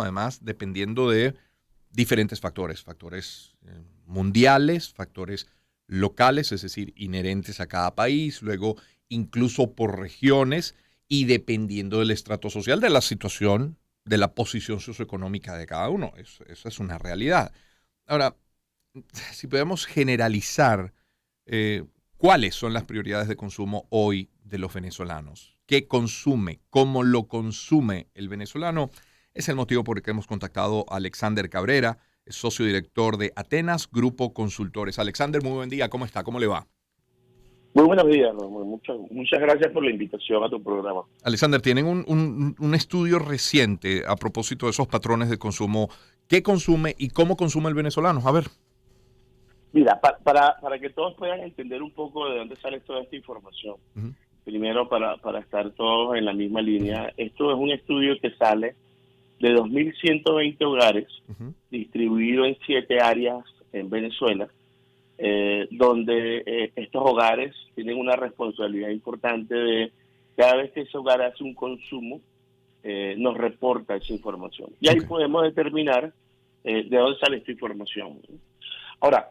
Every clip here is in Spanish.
además dependiendo de diferentes factores mundiales, factores locales, es decir, inherentes a cada país, luego incluso por regiones y dependiendo del estrato social, de la situación, de la posición socioeconómica de cada uno. Eso es una realidad. Ahora, si podemos generalizar, eh, ¿cuáles son las prioridades de consumo hoy de los venezolanos? ¿Qué consume? ¿Cómo lo consume el venezolano? Es el motivo por el que hemos contactado a Alexander Cabrera, es socio director de Atenas Grupo Consultores. Alexander, muy buen día. ¿Cómo está? ¿Cómo le va? Muy buenos días, Ramón. Muchas gracias por la invitación a tu programa. Alexander, tienen un estudio reciente a propósito de esos patrones de consumo. ¿Qué consume y cómo consume el venezolano? A ver. Mira, para que todos puedan entender un poco de dónde sale toda esta información, Uh-huh. primero para estar todos en la misma línea, esto es un estudio que sale de 2.120 hogares Uh-huh. distribuidos en 7 áreas en Venezuela, donde estos hogares tienen una responsabilidad importante de cada vez que ese hogar hace un consumo, nos reporta esa información. Y ahí Okay. podemos determinar de dónde sale esta información. Ahora,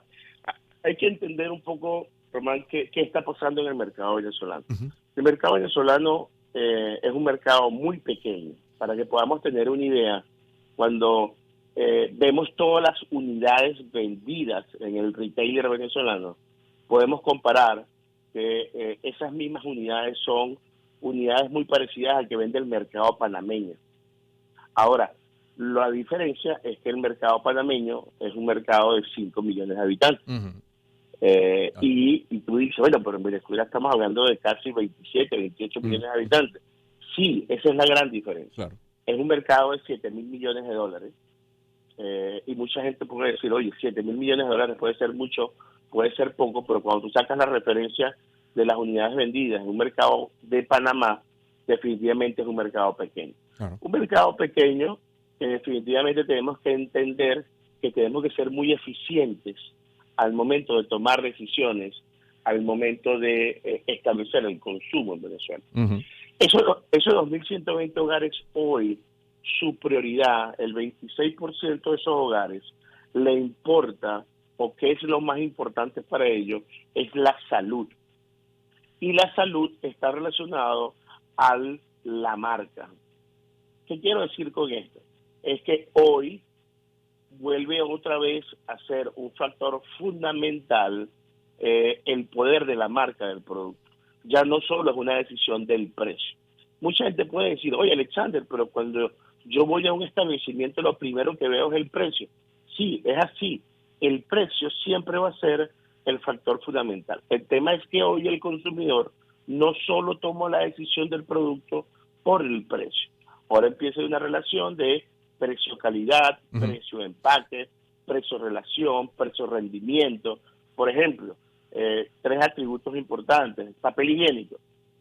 hay que entender un poco, Román, qué está pasando en el mercado venezolano. Uh-huh. El mercado venezolano es un mercado muy pequeño. Para que podamos tener una idea, cuando vemos todas las unidades vendidas en el retailer venezolano, podemos comparar que esas mismas unidades son unidades muy parecidas al que vende el mercado panameño. Ahora, la diferencia es que el mercado panameño es un mercado de 5 millones de habitantes. Uh-huh. Claro. Y tú dices, bueno, pero en Venezuela estamos hablando de casi 27, 28 Uh-huh. millones de habitantes. Sí, esa es la gran diferencia. Claro. Es un mercado de 7.000 millones de dólares. Y mucha gente puede decir, oye, 7.000 millones de dólares puede ser mucho, puede ser poco, pero cuando tú sacas la referencia de las unidades vendidas en un mercado de Panamá, definitivamente es un mercado pequeño. Claro. Un mercado pequeño que definitivamente tenemos que entender que tenemos que ser muy eficientes al momento de tomar decisiones, al momento de establecer el consumo en Venezuela. Uh-huh. Esos 2.120 hogares hoy, su prioridad, el 26% de esos hogares, le importa, o qué es lo más importante para ellos, es la salud. Y la salud está relacionado a la marca. ¿Qué quiero decir con esto? Es que hoy vuelve otra vez a ser un factor fundamental el poder de la marca del producto. Ya no solo es una decisión del precio. Mucha gente puede decir, oye Alexander, pero cuando yo voy a un establecimiento lo primero que veo es el precio. Sí, es así. El precio siempre va a ser el factor fundamental. El tema es que hoy el consumidor no solo toma la decisión del producto por el precio. Ahora empieza una relación de precio-calidad, Uh-huh. precio-empaque, precio-relación, precio-rendimiento. Por ejemplo, 3 atributos importantes. Papel higiénico.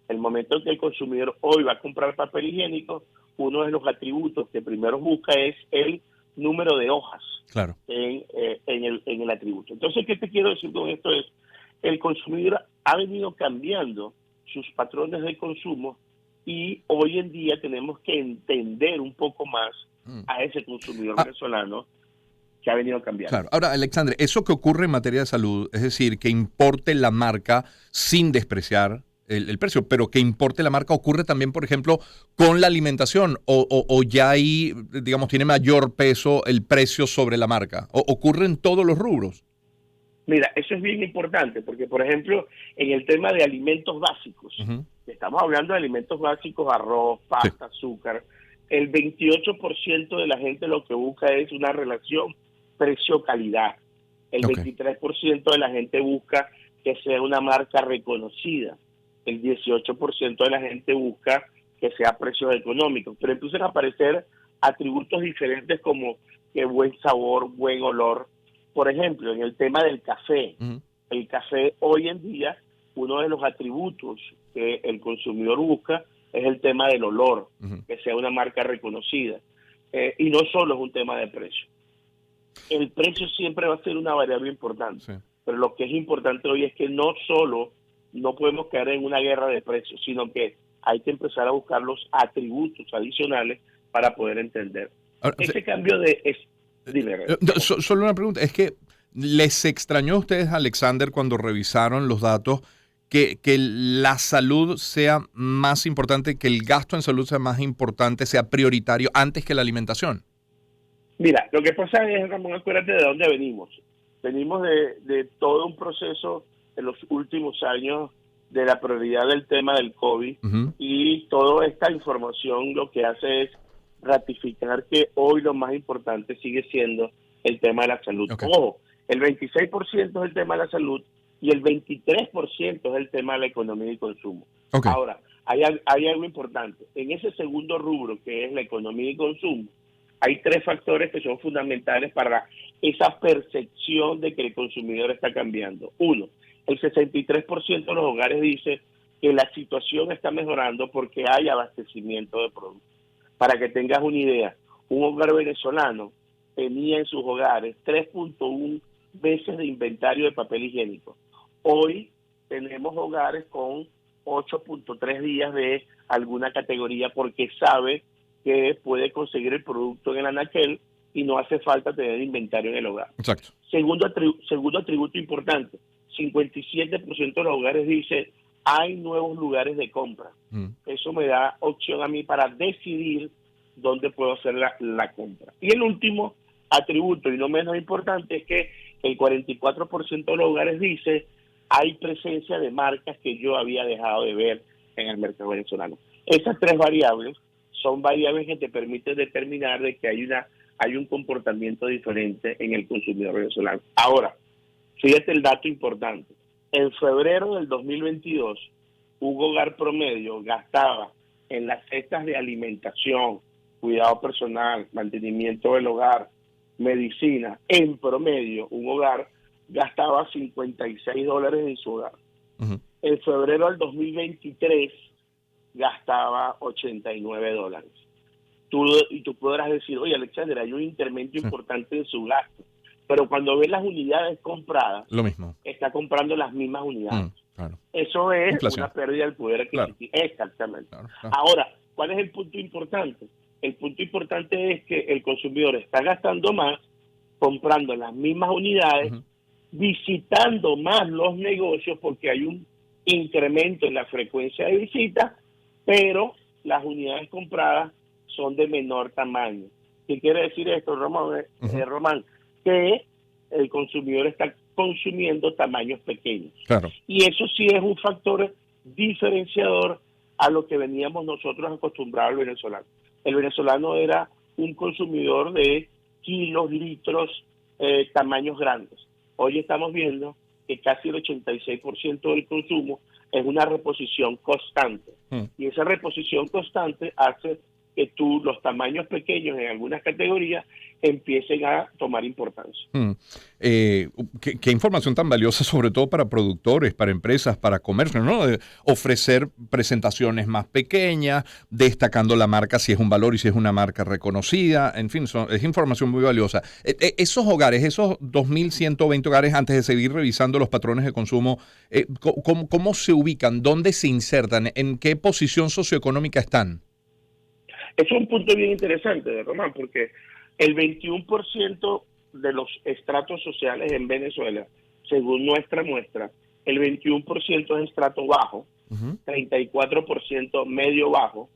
El momento en que el consumidor hoy va a comprar papel higiénico, uno de los atributos que primero busca es el número de hojas Claro. en el atributo. Entonces, ¿qué te quiero decir con esto? Es el consumidor ha venido cambiando sus patrones de consumo y hoy en día tenemos que entender un poco más Mm. a ese consumidor Ah, venezolano que ha venido cambiando. claro. Ahora, Alexandre, eso que ocurre en materia de salud, es decir, que importe la marca sin despreciar el precio, pero que importe la marca ocurre también, por ejemplo, con la alimentación o ya ahí, digamos, tiene mayor peso el precio sobre la marca. Ocurre en todos los rubros. Mira, eso es bien importante porque, por ejemplo, en el tema de alimentos básicos, Uh-huh. estamos hablando de alimentos básicos, arroz, Sí. pasta, azúcar, el 28% de la gente lo que busca es una relación precio-calidad. El Ok. 23% de la gente busca que sea una marca reconocida. El 18% de la gente busca que sea precios económicos. Pero empiezan a aparecer atributos diferentes como que buen sabor, buen olor. Por ejemplo, en el tema del café, Uh-huh. el café hoy en día, uno de los atributos que el consumidor busca es el tema del olor, Uh-huh. que sea una marca reconocida. Y no solo es un tema de precio. El precio siempre va a ser una variable importante, Sí. pero lo que es importante hoy es que no solo no podemos caer en una guerra de precios, sino que hay que empezar a buscar los atributos adicionales para poder entender. Ahora, ese cambio dime, solo una pregunta, es que ¿les extrañó a ustedes, Alexander, cuando revisaron los datos, que la salud sea más importante, que el gasto en salud sea más importante, sea prioritario antes que la alimentación? Mira, lo que pasa es, Ramón, acuérdate de dónde venimos. Venimos de todo un proceso en los últimos años de la prioridad del tema del COVID, Ujú. y toda esta información lo que hace es ratificar que hoy lo más importante sigue siendo el tema de la salud. Ok, Ojo, el 26% es el tema de la salud y el 23% es el tema de la economía y consumo. ok. Ahora, hay algo importante. En ese segundo rubro, que es la economía y consumo, hay tres factores que son fundamentales para esa percepción de que el consumidor está cambiando. Uno, el 63% de los hogares dice que la situación está mejorando porque hay abastecimiento de productos. Para que tengas una idea, un hogar venezolano tenía en sus hogares 3.1 meses de inventario de papel higiénico. Hoy tenemos hogares con 8.3 días de alguna categoría porque sabe que puede conseguir el producto en el anaquel y no hace falta tener inventario en el hogar. Exacto. Segundo atributo importante, 57% de los hogares dice hay nuevos lugares de compra. Mm. Eso me da opción a mí para decidir dónde puedo hacer la compra. Y el último atributo, y no menos importante, es que el 44% de los hogares dice hay presencia de marcas que yo había dejado de ver en el mercado venezolano. Esas tres variables son variables que te permiten determinar de que hay un comportamiento diferente en el consumidor venezolano. Ahora, fíjate el dato importante. En febrero del 2022, un hogar promedio gastaba en las cestas de alimentación, cuidado personal, mantenimiento del hogar, medicina, en promedio, un hogar gastaba $56 en su hogar. Ujú. En febrero del 2023 gastaba $89. Tú podrás decir, oye, Alexander, hay un incremento Sí. importante en su gasto. Pero cuando ves las unidades compradas, Lo mismo. está comprando las mismas Mm. unidades. Claro. Eso es Inflación. una pérdida del poder Claro, adquisitivo. Exactamente. claro, claro. Ahora, ¿cuál es el punto importante? El punto importante es que el consumidor está gastando más, comprando las mismas unidades, Ujú. visitando más los negocios porque hay un incremento en la frecuencia de visitas, pero las unidades compradas son de menor tamaño. ¿Qué quiere decir esto, Román? Ujú. Román? Que el consumidor está consumiendo tamaños pequeños. Claro. Y eso sí es un factor diferenciador a lo que veníamos nosotros acostumbrados al venezolano. El venezolano era un consumidor de kilos, litros, tamaños grandes. Hoy estamos viendo que casi el 86% del consumo es una reposición constante. Mm. Y esa reposición constante hace que los tamaños pequeños en algunas categorías empiecen a tomar importancia. Mm. Qué información tan valiosa, sobre todo para productores, para empresas, para comercio, ¿no? Ofrecer presentaciones más pequeñas, destacando la marca si es un valor y si es una marca reconocida. En fin, es información muy valiosa. Esos hogares, esos 2.120 hogares, antes de seguir revisando los patrones de consumo, ¿cómo se ubican? ¿Dónde se insertan? ¿En qué posición socioeconómica están? Es un punto bien interesante, Román, porque el 21% de los estratos sociales en Venezuela, según nuestra muestra, el 21% es estrato bajo, Ujú. 34% medio bajo,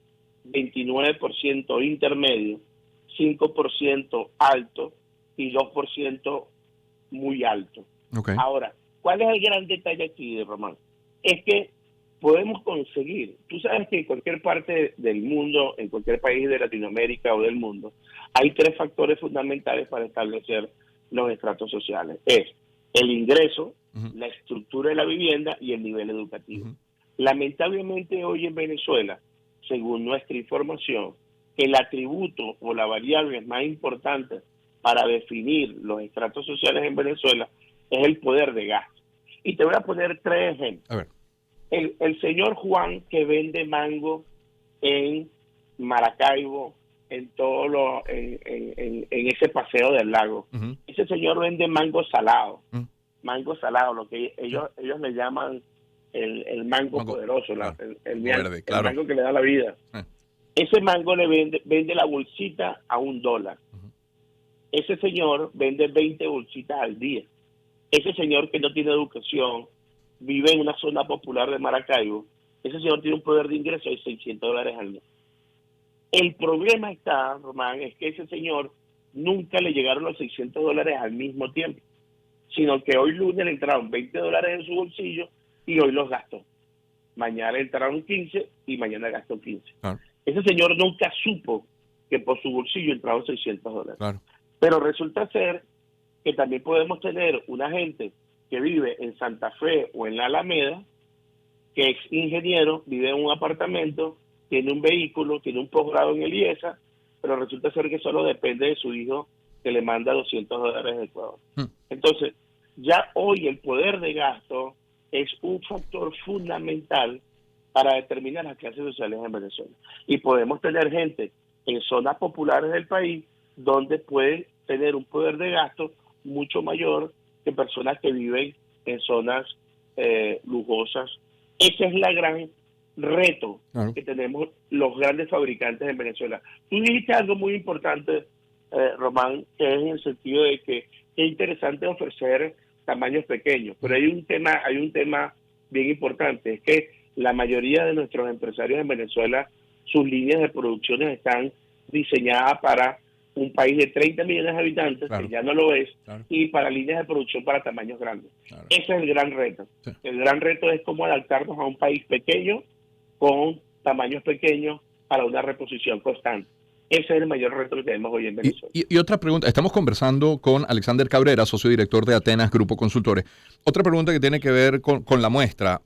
29% intermedio, 5% alto y 2% muy alto. Ok. Ahora, ¿cuál es el gran detalle aquí, Román? Es que podemos conseguir, tú sabes que en cualquier parte del mundo, en cualquier país de Latinoamérica o del mundo, hay tres factores fundamentales para establecer los estratos sociales. Es el ingreso, Ujú. la estructura de la vivienda y el nivel educativo. Ujú. Lamentablemente hoy en Venezuela, según nuestra información, el atributo o la variable más importante para definir los estratos sociales en Venezuela es el poder de gasto. Y te voy a poner tres ejemplos. A ver. El señor Juan que vende mango en Maracaibo, en en ese paseo del lago. Ujú. Ese señor vende Mm. mango salado, lo que Sí. ellos le llaman el mango Mango, poderoso, claro. Mango verde, el claro. mango que le da la vida. Eh. Ese mango le vende la bolsita a $1. Ese señor vende 20 bolsitas al día. Ese señor que no tiene educación, vive en una zona popular de Maracaibo, ese señor tiene un poder de ingreso de $600 al mes. El problema está, Román, es que ese señor nunca le llegaron los $600 al mismo tiempo, sino que hoy lunes le entraron $20 en su bolsillo y hoy los gastó. Mañana le entraron 15 y mañana gastó 15. Claro. Ese señor nunca supo que por su bolsillo entraron $600. Claro. Pero resulta ser que también podemos tener una gente que vive en Santa Fe o en la Alameda, que es ingeniero, vive en un apartamento, tiene un vehículo, tiene un posgrado en el IESA, pero resulta ser que solo depende de su hijo que le manda $200 de Ecuador. Entonces, ya hoy el poder de gasto es un factor fundamental para determinar las clases sociales en Venezuela. Y podemos tener gente en zonas populares del país donde pueden tener un poder de gasto mucho mayor que personas que viven en zonas lujosas. Ese es la gran reto que tenemos los grandes fabricantes en Venezuela. Tú dijiste algo muy importante, Román, que es en el sentido de que es interesante ofrecer tamaños pequeños, pero hay un tema bien importante, es que la mayoría de nuestros empresarios en Venezuela, sus líneas de producciones están diseñadas para un país de 30 millones de habitantes, que ya no lo es, y para líneas de producción para tamaños grandes. Ese es el gran reto. Sí. El gran reto es cómo adaptarnos a un país pequeño con tamaños pequeños para una reposición constante. Ese es el mayor reto que tenemos hoy en Venezuela. Y otra pregunta, estamos conversando con Alexander Cabrera, socio director de Atenas Grupo Consultores. Otra pregunta que tiene que ver con la muestra.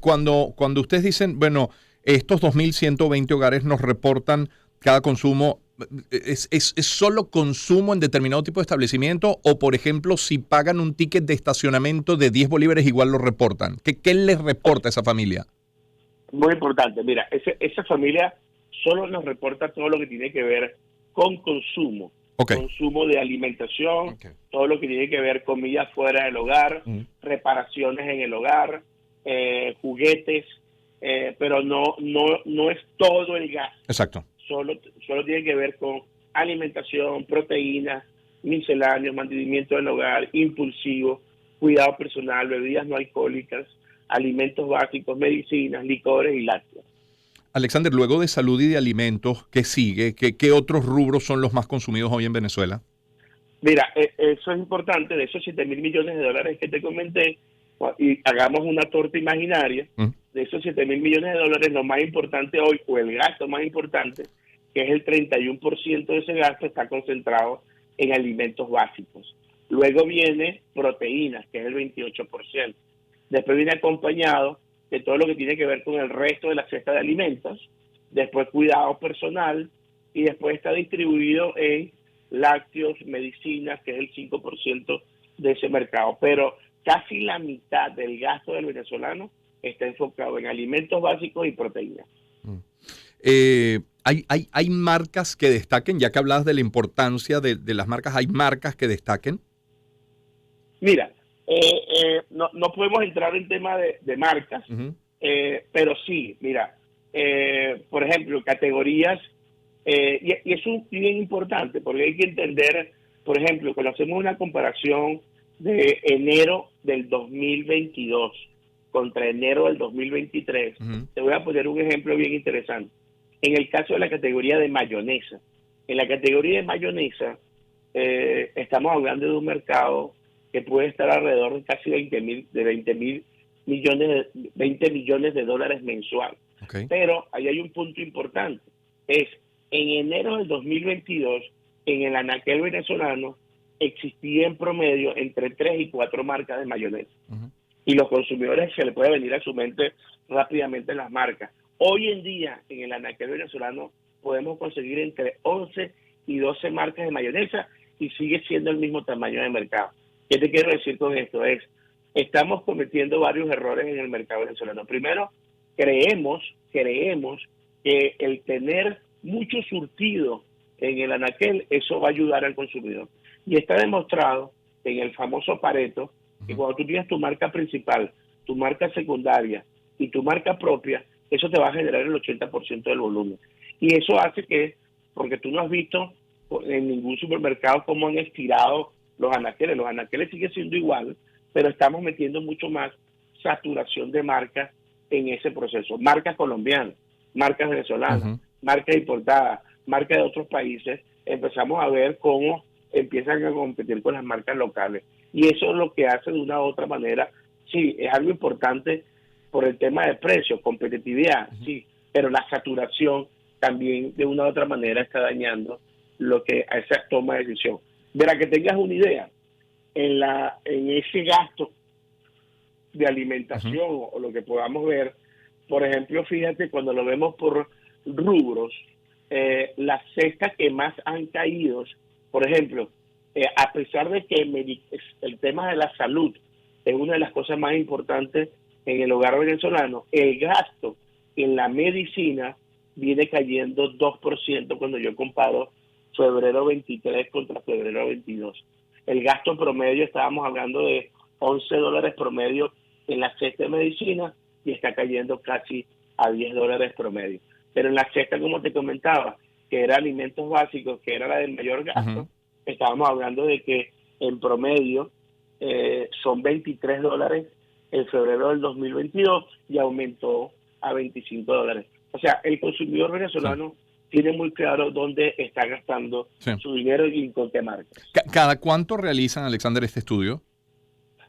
Cuando ustedes dicen, bueno, estos 2.120 hogares nos reportan cada consumo, ¿es solo consumo en determinado tipo de establecimiento o, por ejemplo, si pagan un ticket de estacionamiento de 10 bolívares igual lo reportan? ¿Qué les reporta esa familia? Muy importante. Mira, esa familia solo nos reporta todo lo que tiene que ver con consumo. Consumo de alimentación, todo lo que tiene que ver comida fuera del hogar, reparaciones en el hogar, juguetes, pero no es todo el gasto. Exacto. Solo tiene que ver con alimentación, proteínas, misceláneos, mantenimiento del hogar, impulsivo, cuidado personal, bebidas no alcohólicas, alimentos básicos, medicinas, licores y lácteos. Alexander, luego de salud y de alimentos, ¿qué sigue? ¿Qué otros rubros son los más consumidos hoy en Venezuela? Mira, eso es importante. De esos 7.000 millones de dólares que te comenté, y hagamos una torta imaginaria, de esos 7.000 millones de dólares, lo más importante hoy, o el gasto más importante, que es el 31% de ese gasto, está concentrado en alimentos básicos. Luego viene proteínas, que es el 28%. Después viene acompañado de todo lo que tiene que ver con el resto de la cesta de alimentos, después cuidado personal, y después está distribuido en lácteos, medicinas, que es el 5% de ese mercado. Pero casi la mitad del gasto del venezolano está enfocado en alimentos básicos y proteínas. ¿Hay marcas que destaquen? Ya que hablabas de la importancia de las marcas, ¿hay marcas que destaquen? Mira, no podemos entrar en tema de marcas, pero sí, mira, por ejemplo, categorías, y eso es bien importante, porque hay que entender, por ejemplo, cuando hacemos una comparación de enero del 2022 contra enero del 2023, te voy a poner un ejemplo bien interesante. En el caso de la categoría de mayonesa, en la categoría de mayonesa, estamos hablando de un mercado que puede estar alrededor de casi 20 millones de dólares mensual. Pero ahí hay un punto importante. Es en enero del 2022, en el anaquel venezolano, existía en promedio entre 3 y 4 marcas de mayonesa. Y los consumidores se les puede venir a su mente rápidamente las marcas. Hoy en día, en el anaquel venezolano, podemos conseguir entre 11 y 12 marcas de mayonesa y sigue siendo el mismo tamaño de mercado. ¿Qué te quiero decir con esto? Estamos cometiendo varios errores en el mercado venezolano. Primero, creemos que el tener mucho surtido en el anaquel, eso va a ayudar al consumidor. Y está demostrado en el famoso Pareto que cuando tú tienes tu marca principal, tu marca secundaria y tu marca propia, eso te va a generar el 80% del volumen. Y eso hace que, porque tú no has visto en ningún supermercado cómo han estirado los anaqueles siguen siendo igual, pero estamos metiendo mucho más saturación de marcas en ese proceso. Marcas colombianas, marcas venezolanas, Ujú. marcas importadas, marcas de otros países, empezamos a ver cómo empiezan a competir con las marcas locales. Y eso es lo que hace de una u otra manera, sí, es algo importante por el tema de precios, competitividad, sí, pero la saturación también de una u otra manera está dañando lo que a esa toma de decisión. Para que tengas una idea, en ese gasto de Ujú. alimentación o lo que podamos ver, por ejemplo, fíjate, cuando lo vemos por rubros, las cestas que más han caído, por ejemplo, a pesar de que el tema de la salud es una de las cosas más importantes en el hogar venezolano, el gasto en la medicina viene cayendo 2% cuando yo comparo febrero 23 contra febrero 22. El gasto promedio, estábamos hablando de $11 promedio en la cesta de medicina y está cayendo casi a $10 promedio. Pero en la cesta, como te comentaba, que era alimentos básicos, que era la del mayor gasto, Ujú. estábamos hablando de que en promedio son $23 en febrero del 2022 y aumentó a $25. O sea, el consumidor Sí, venezolano tiene muy claro dónde está gastando sí. su dinero y con qué marcas. ¿Cada cuánto realizan, Alexander, este estudio?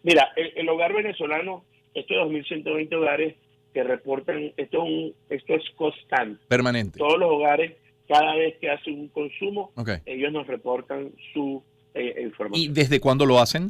Mira, el hogar venezolano, estos 2.120 hogares que reportan, esto es constante. Permanente. Todos los hogares, cada vez que hacen un consumo, Ok. ellos nos reportan su ¿Y información. desde cuándo lo hacen?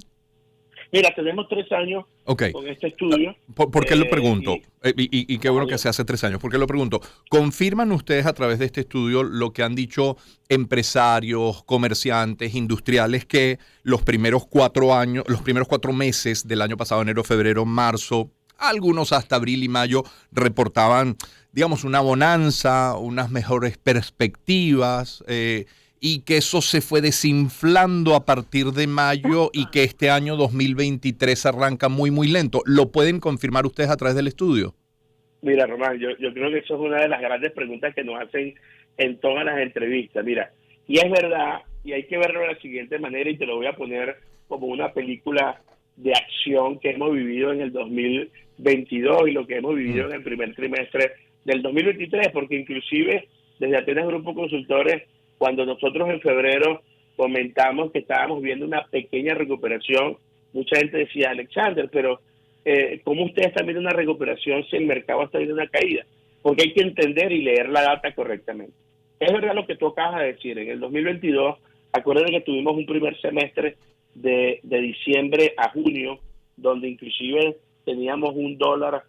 Mira, tenemos 3 años Ok. con este estudio ¿Por qué lo pregunto? y Y qué bueno que ajá, se hace 3 años. ¿Por qué lo pregunto? ¿Confirman ustedes a través de este estudio lo que han dicho empresarios, comerciantes, industriales, que los primeros 4 años, los primeros 4 meses del año pasado, enero, febrero, marzo, algunos hasta abril y mayo, reportaban, digamos, una bonanza, unas mejores perspectivas? Y que eso se fue desinflando a partir de mayo y que este año 2023 arranca muy, muy lento. ¿Lo pueden confirmar ustedes a través del estudio? mira, Román, yo creo que eso es una de las grandes preguntas que nos hacen en todas las entrevistas. Mira, y es verdad, y hay que verlo de la siguiente manera, y te lo voy a poner como una película de acción que hemos vivido en el 2022 y lo que hemos vivido Mm. en el primer trimestre del 2023, porque inclusive desde Atenas Grupo Consultores, cuando nosotros en febrero comentamos que estábamos viendo una pequeña recuperación, mucha gente decía, Alexander, pero ¿cómo ustedes están viendo una recuperación si el mercado está viendo una caída? Porque hay que entender y leer la data correctamente. Es verdad lo que tú acabas de decir. En el 2022, acuérdense que tuvimos un primer semestre de diciembre a junio, donde inclusive teníamos un dólar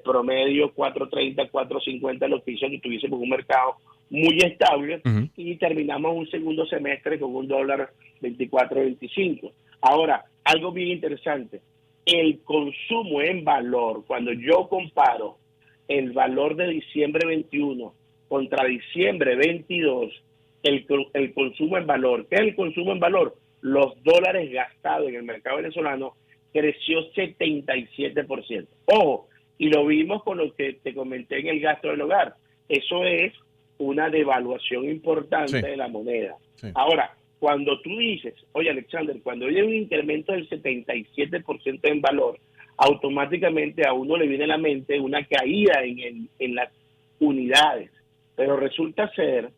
promedio 4.30, 4.50, lo que hizo que tuviésemos un mercado muy estable, Ujú. y terminamos un segundo semestre con un dólar 24.25. Ahora, algo bien interesante, el consumo en valor, cuando yo comparo el valor de diciembre 21 contra diciembre 22, el consumo en valor. ¿Qué es el consumo en valor? Los dólares gastados en el mercado venezolano creció 77%. Ojo, y lo vimos con lo que te comenté en el gasto del hogar. Eso es una devaluación Sí, importante de la moneda. sí. Ahora, cuando tú dices, oye Alexander, cuando hay un incremento del 77% en valor, automáticamente a uno le viene a la mente una caída en las unidades. Pero resulta ser,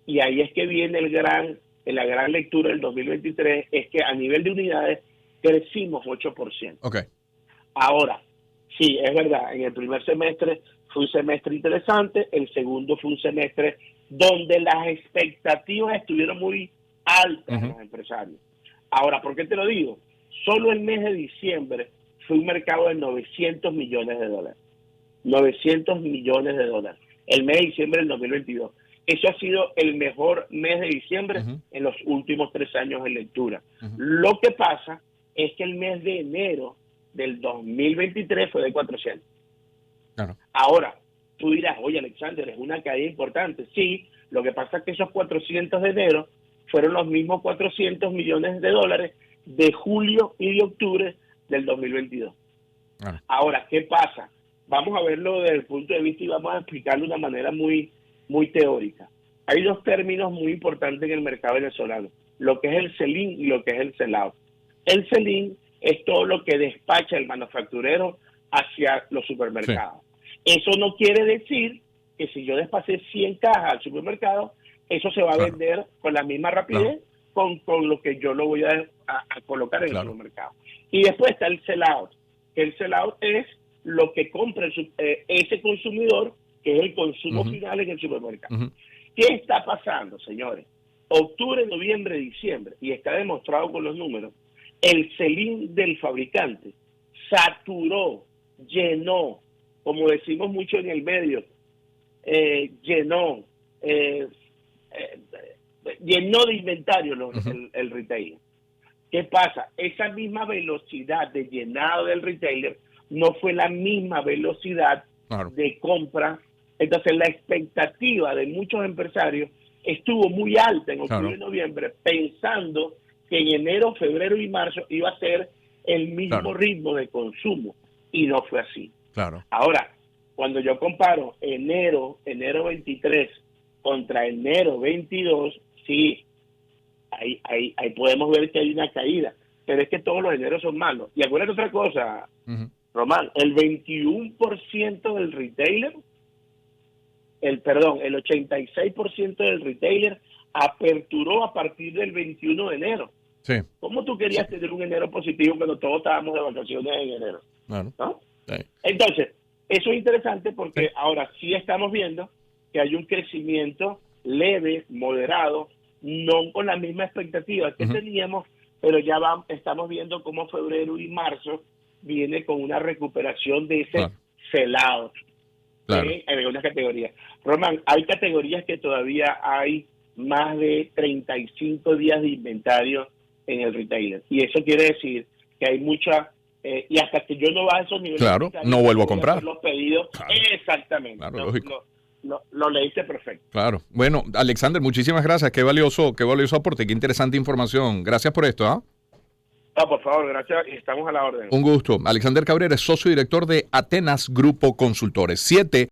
y ahí es que viene en la gran lectura del 2023, es que a nivel de unidades crecimos 8%. Ok. Ahora, sí, es verdad, en el primer semestre fue un semestre interesante, el segundo fue un semestre donde las expectativas estuvieron muy altas en Ujú. los empresarios. Ahora, ¿por qué te lo digo? Solo el mes de diciembre fue un mercado de $900 millones. $900 millones. El mes de diciembre del 2022. Eso ha sido el mejor mes de diciembre Ujú. en los últimos 3 años en lectura. Ujú. Lo que pasa es que el mes de enero del 2023 fue de 400. Claro. Ahora, tú dirás, oye Alexander, es una caída importante. Sí, lo que pasa es que esos 400 de enero fueron los mismos $400 millones de julio y de octubre del 2022. Claro. Ahora, ¿qué pasa? Vamos a verlo desde el punto de vista y vamos a explicarlo de una manera muy, muy teórica. Hay dos términos muy importantes en el mercado venezolano, lo que es el sell-in y lo que es el sell-out. El sell-in es todo lo que despacha el manufacturero hacia los supermercados. Sí. Eso no quiere decir que si yo despacé 100 cajas al supermercado, eso se va a vender con la misma rapidez con lo que yo lo voy a colocar en el supermercado. Y después está el sell-out. El sell-out es lo que compra ese consumidor, que es el consumo final en el supermercado. ¿Qué está pasando, señores? Octubre, noviembre, diciembre, y está demostrado con los números, el sell-in del fabricante saturó, llenó, como decimos mucho en el medio, llenó de inventario el retailer. ¿Qué pasa? Esa misma velocidad de llenado del retailer no fue la misma velocidad de compra. Entonces la expectativa de muchos empresarios estuvo muy alta en octubre y noviembre, pensando que en enero, febrero y marzo iba a ser el mismo ritmo de consumo, y no fue así. Ahora, cuando yo comparo enero 23 contra enero 22, sí, ahí podemos ver que hay una caída, pero es que todos los eneros son malos. Y acuérdate otra cosa, Román, el 21% del retailer, el 86% del retailer aperturó a partir del 21 de enero. Sí. ¿Cómo tú querías tener un enero positivo cuando todos estábamos de vacaciones en enero? ¿No? Sí. Entonces, eso es interesante porque ahora sí estamos viendo que hay un crecimiento leve, moderado, no con la misma expectativa que teníamos, pero ya estamos viendo cómo febrero y marzo viene con una recuperación de ese sell-out en algunas categorías. Román, hay categorías que todavía hay más de 35 días de inventario en el retailer, y eso quiere decir que hay mucha y hasta que yo no baje esos niveles, no vuelvo a comprar los pedidos. Exactamente, lógico. Lo leíste perfecto. Claro. Bueno, Alexander, muchísimas gracias. Qué valioso aporte, qué interesante información. Gracias por esto. No, por favor, gracias, y estamos a la orden. Un gusto. Alexander Cabrera es socio director de Atenas Grupo Consultores. 7